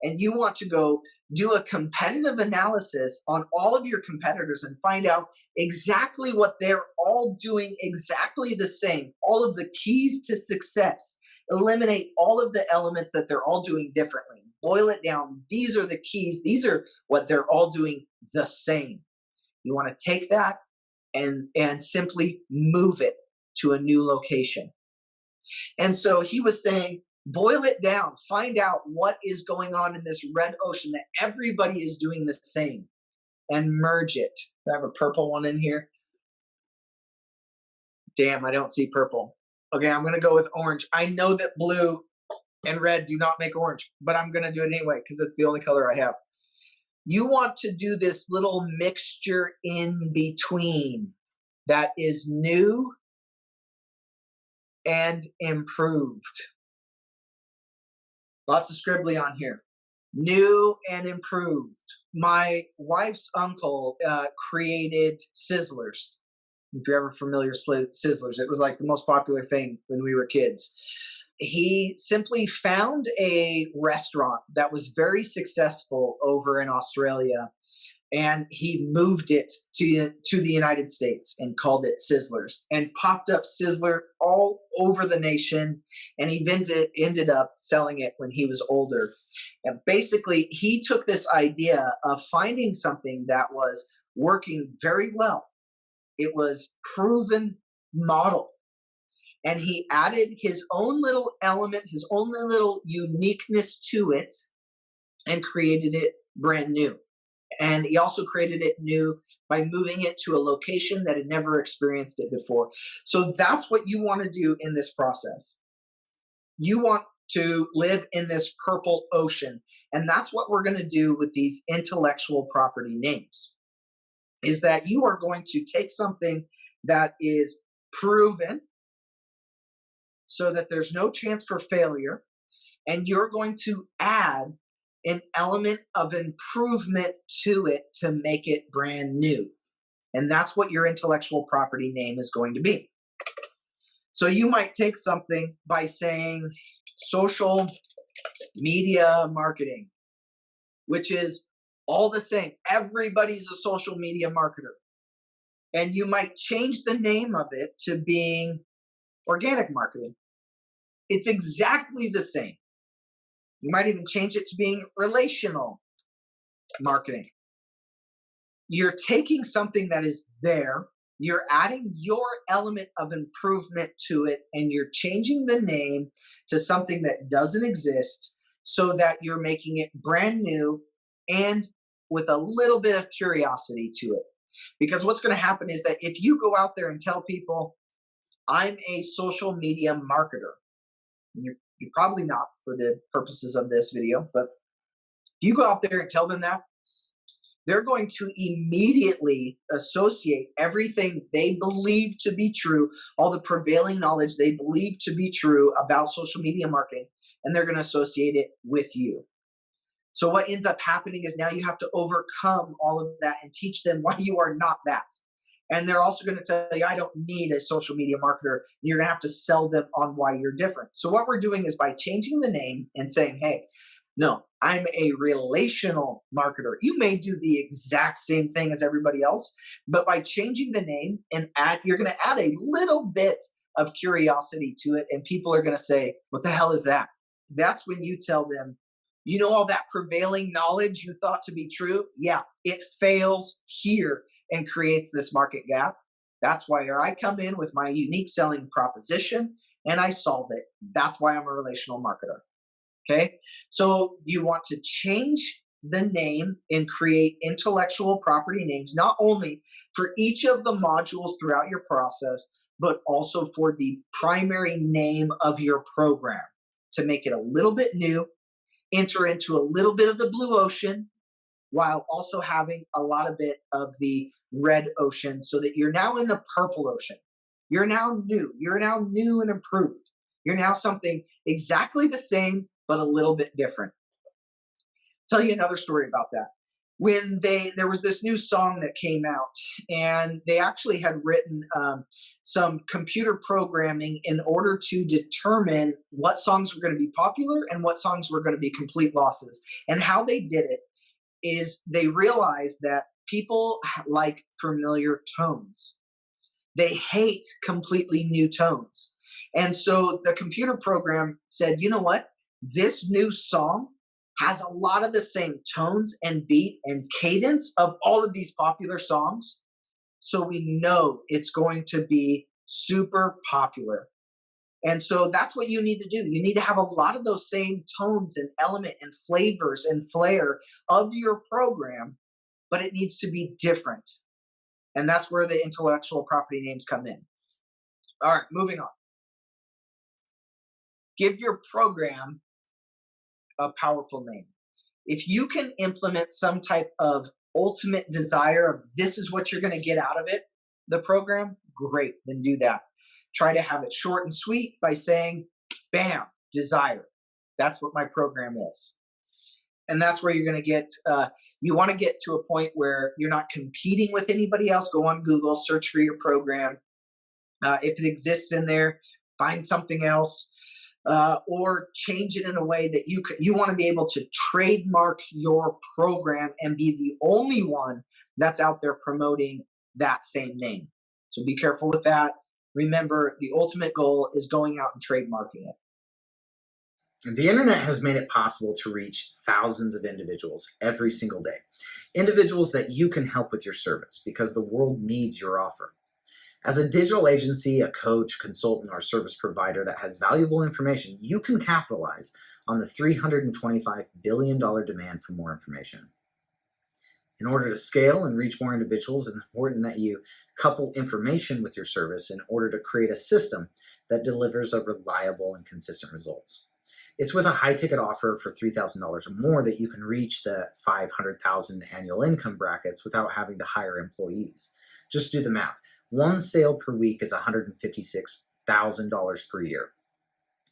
B: and you want to go do a competitive analysis on all of your competitors and find out exactly what they're all doing exactly the same, all of the keys to success. Eliminate all of the elements that they're all doing differently. Boil it down. These are the keys. These are what they're all doing the same. You want to take that and simply move it to a new location. And so he was saying, boil it down, find out what is going on in this red ocean that everybody is doing the same, and merge it. I have a purple one in here. Damn, I don't see purple. Okay, I'm going to go with orange. I know that blue and red do not make orange, but I'm going to do it anyway because it's the only color I have. You want to do this little mixture in between that is new and improved. Lots of scribbly on here. New and improved. My wife's uncle created Sizzlers. If you're ever familiar with Sizzlers, it was like the most popular thing when we were kids. He simply found a restaurant that was very successful over in Australia, and he moved it to the United States and called it Sizzlers, and popped up Sizzler all over the nation, and he ended up selling it when he was older. And basically, he took this idea of finding something that was working very well. It was proven model. And he added his own little element, his own little uniqueness to it, and created it brand new. And he also created it new by moving it to a location that had never experienced it before. So that's what you want to do in this process. You want to live in this purple ocean. And that's what we're going to do with these intellectual property names, is that you are going to take something that is proven so that there's no chance for failure, and you're going to add an element of improvement to it to make it brand new. And that's what your intellectual property name is going to be. So you might take something by saying social media marketing, which is all the same. Everybody's a social media marketer. And you might change the name of it to being organic marketing. It's exactly the same. You might even change it to being relational marketing. You're taking something that is there, you're adding your element of improvement to it, and you're changing the name to something that doesn't exist so that you're making it brand new and with a little bit of curiosity to it. Because what's going to happen is that if you go out there and tell people, I'm a social media marketer, You probably not for the purposes of this video, but you go out there and tell them that, they're going to immediately associate everything they believe to be true, all the prevailing knowledge they believe to be true about social media marketing, and they're going to associate it with you. So what ends up happening is now you have to overcome all of that and teach them why you are not that. And they're also going to tell you, I don't need a social media marketer. You're going to have to sell them on why you're different. So what we're doing is by changing the name and saying, hey, no, I'm a relational marketer. You may do the exact same thing as everybody else, but by changing the name and you're going to add a little bit of curiosity to it, and people are going to say, what the hell is that? That's when you tell them, you know, all that prevailing knowledge you thought to be true? Yeah, it fails here and creates this market gap. That's why I come in with my unique selling proposition and I solve it. That's why I'm a relational marketer. Okay, so you want to change the name and create intellectual property names, not only for each of the modules throughout your process, but also for the primary name of your program to make it a little bit new, enter into a little bit of the blue ocean while also having a lot of bit of the red ocean so that you're now in the purple ocean. You're now new. You're now new and improved. You're now something exactly the same, but a little bit different. Tell you another story about that. When there was this new song that came out, and they actually had written some computer programming in order to determine what songs were going to be popular and what songs were going to be complete losses. And how they did it is they realized that people like familiar tones. They hate completely new tones. And so the computer program said, you know what? This new song has a lot of the same tones and beat and cadence of all of these popular songs. So we know it's going to be super popular. And so that's what you need to do. You need to have a lot of those same tones and element and flavors and flair of your program, but it needs to be different. And that's where the intellectual property names come in. All right, moving on. Give your program a powerful name. If you can implement some type of ultimate desire of this is what you're going to get out of it, the program, great, then do that. Try to have it short and sweet by saying, bam, desire. That's what my program is. And that's where you're going to get, you want to get to a point where you're not competing with anybody else. Go on Google, search for your program. If it exists in there, find something else. Or change it in a way that you want to be able to trademark your program and be the only one that's out there promoting that same name. So be careful with that. Remember, the ultimate goal is going out and trademarking it.
A: The internet has made it possible to reach thousands of individuals every single day. Individuals that you can help with your service because the world needs your offer. As a digital agency, a coach, consultant, or service provider that has valuable information, you can capitalize on the $325 billion demand for more information. In order to scale and reach more individuals, it's important that you couple information with your service in order to create a system that delivers a reliable and consistent results. It's with a high-ticket offer for $3,000 or more that you can reach the $500,000 annual income brackets without having to hire employees. Just do the math. One sale per week is $156,000 per year.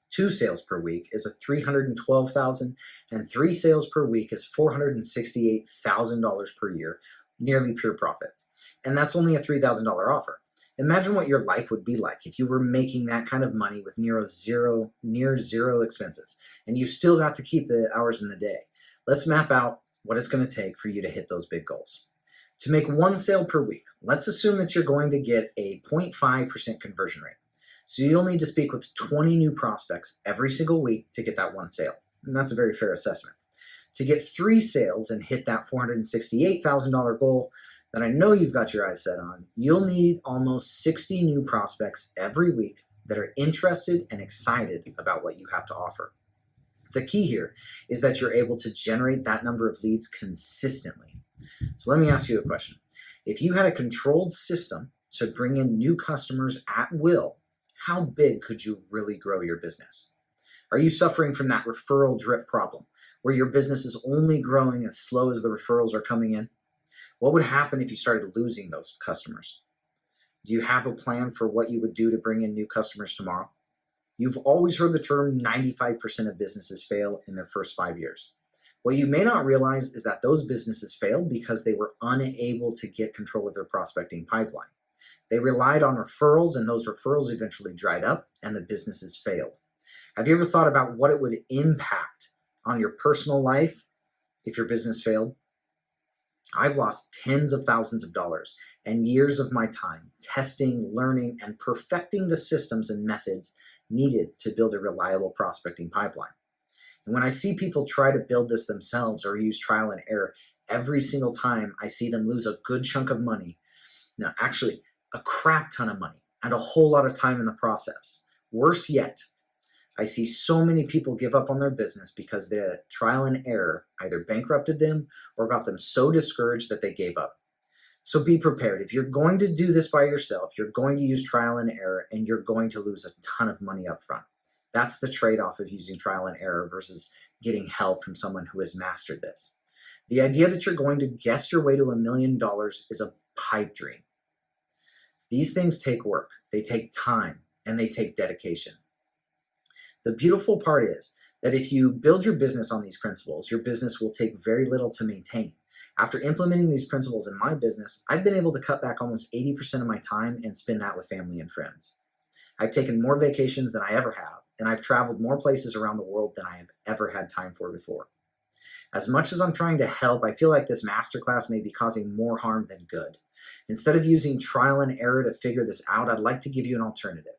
A: 2 sales per week is $312,000, and 3 sales per week is $468,000 per year, nearly pure profit. And that's only a $3,000 offer. Imagine what your life would be like if you were making that kind of money with near zero expenses, and you still got to keep the hours in the day. Let's map out what it's going to take for you to hit those big goals. To make 1 sale per week, let's assume that you're going to get a 0.5% conversion rate. So you'll need to speak with 20 new prospects every single week to get that 1 sale. And that's a very fair assessment. To get 3 sales and hit that $468,000 goal that I know you've got your eyes set on, you'll need almost 60 new prospects every week that are interested and excited about what you have to offer. The key here is that you're able to generate that number of leads consistently. So let me ask you a question. If you had a controlled system to bring in new customers at will, how big could you really grow your business? Are you suffering from that referral drip problem where your business is only growing as slow as the referrals are coming in? What would happen if you started losing those customers? Do you have a plan for what you would do to bring in new customers tomorrow? You've always heard the term 95% of businesses fail in their first 5 years. What you may not realize is that those businesses failed because they were unable to get control of their prospecting pipeline. They relied on referrals, and those referrals eventually dried up and the businesses failed. Have you ever thought about what it would impact on your personal life if your business failed? I've lost tens of thousands of dollars and years of my time testing, learning, and perfecting the systems and methods needed to build a reliable prospecting pipeline. And when I see people try to build this themselves or use trial and error, every single time I see them lose a good chunk of money. Now, actually, a crap ton of money and a whole lot of time in the process. Worse yet, I see so many people give up on their business because the trial and error either bankrupted them or got them so discouraged that they gave up. So be prepared. If you're going to do this by yourself, you're going to use trial and error, and you're going to lose a ton of money up front. That's the trade-off of using trial and error versus getting help from someone who has mastered this. The idea that you're going to guess your way to $1 million is a pipe dream. These things take work, they take time, and they take dedication. The beautiful part is that if you build your business on these principles, your business will take very little to maintain. After implementing these principles in my business, I've been able to cut back almost 80% of my time and spend that with family and friends. I've taken more vacations than I ever have, and I've traveled more places around the world than I have ever had time for before. As much as I'm trying to help, I feel like this masterclass may be causing more harm than good. Instead of using trial and error to figure this out, I'd like to give you an alternative.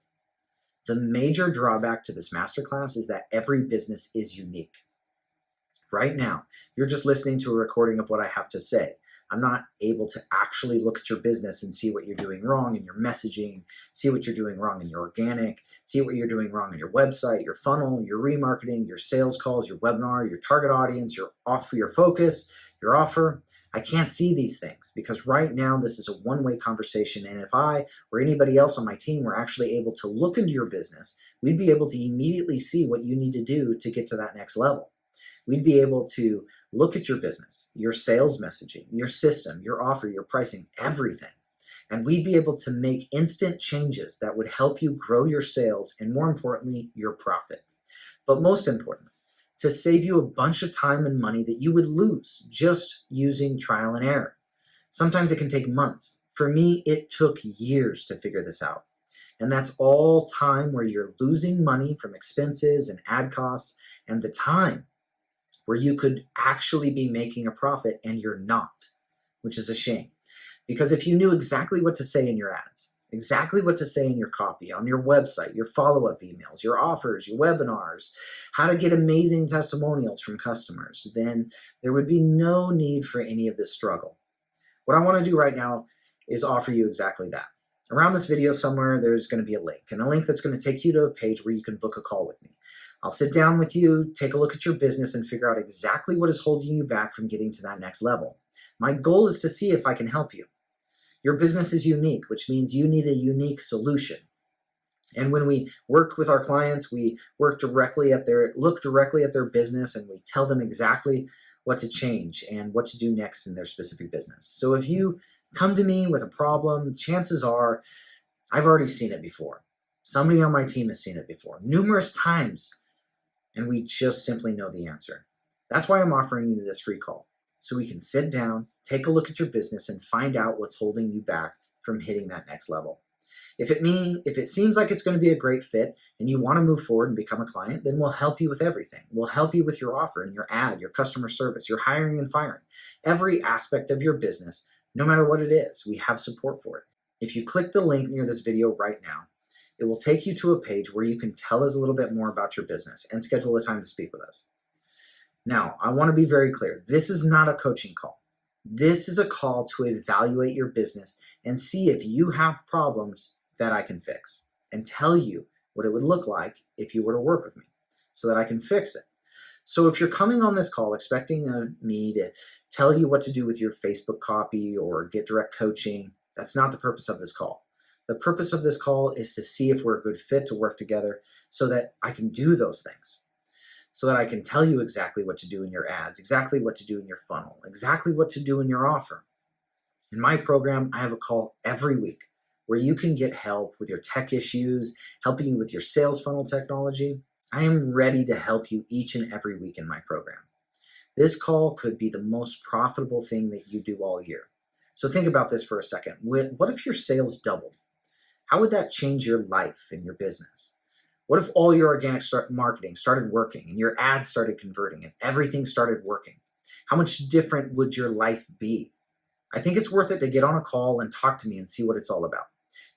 A: The major drawback to this masterclass is that every business is unique. Right now, you're just listening to a recording of what I have to say. I'm not able to actually look at your business and see what you're doing wrong in your messaging, see what you're doing wrong in your organic, see what you're doing wrong in your website, your funnel, your remarketing, your sales calls, your webinar, your target audience, your offer, your focus, your offer. I can't see these things because right now this is a one-way conversation, and if I or anybody else on my team were actually able to look into your business, we'd be able to immediately see what you need to do to get to that next level. We'd be able to look at your business, your sales messaging, your system, your offer, your pricing, everything. And we'd be able to make instant changes that would help you grow your sales and, more importantly, your profit. But most importantly, to save you a bunch of time and money that you would lose just using trial and error. Sometimes it can take months. For me, it took years to figure this out. And that's all time where you're losing money from expenses and ad costs, and the time where you could actually be making a profit and you're not, which is a shame. Because if you knew exactly what to say in your ads, exactly what to say in your copy, on your website, your follow-up emails, your offers, your webinars, how to get amazing testimonials from customers, then there would be no need for any of this struggle. What I want to do right now is offer you exactly that. Around this video somewhere, there's going to be a link, and a link that's going to take you to a page where you can book a call with me. I'll sit down with you, take a look at your business, and figure out exactly what is holding you back from getting to that next level. My goal is to see if I can help you. Your business is unique, which means you need a unique solution. And when we work with our clients, we look directly at their business, and we tell them exactly what to change and what to do next in their specific business. So if you come to me with a problem, chances are I've already seen it before. Somebody on my team has seen it before, numerous times, and we just simply know the answer. That's why I'm offering you this free call, so we can sit down, take a look at your business, and find out what's holding you back from hitting that next level. If it seems like it's going to be a great fit and you want to move forward and become a client, then we'll help you with everything. We'll help you with your offer and your ad, your customer service, your hiring and firing, every aspect of your business, no matter what it is. We have support for it. If you click the link near this video right now, it will take you to a page where you can tell us a little bit more about your business and schedule a time to speak with us. Now, I want to be very clear. This is not a coaching call. This is a call to evaluate your business and see if you have problems that I can fix and tell you what it would look like if you were to work with me so that I can fix it. So if you're coming on this call expecting me to tell you what to do with your Facebook copy or get direct coaching, that's not the purpose of this call. The purpose of this call is to see if we're a good fit to work together so that I can do those things, so that I can tell you exactly what to do in your ads, exactly what to do in your funnel, exactly what to do in your offer. In my program, I have a call every week where you can get help with your tech issues, helping you with your sales funnel technology. I am ready to help you each and every week in my program. This call could be the most profitable thing that you do all year. So think about this for a second. What if your sales doubled? How would that change your life and your business? What if all your organic marketing started working and your ads started converting and everything started working? How much different would your life be? I think it's worth it to get on a call and talk to me and see what it's all about.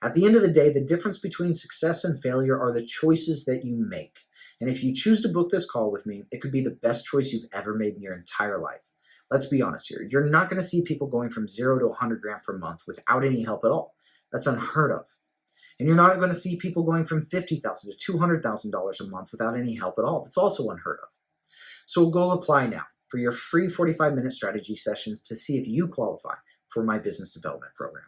A: At the end of the day, the difference between success and failure are the choices that you make. And if you choose to book this call with me, it could be the best choice you've ever made in your entire life. Let's be honest here. You're not going to see people going from 0 to 100 grand per month without any help at all. That's unheard of. And you're not going to see people going from $50,000 to $200,000 a month without any help at all. That's also unheard of. So go apply now for your free 45-minute strategy sessions to see if you qualify for my business development program.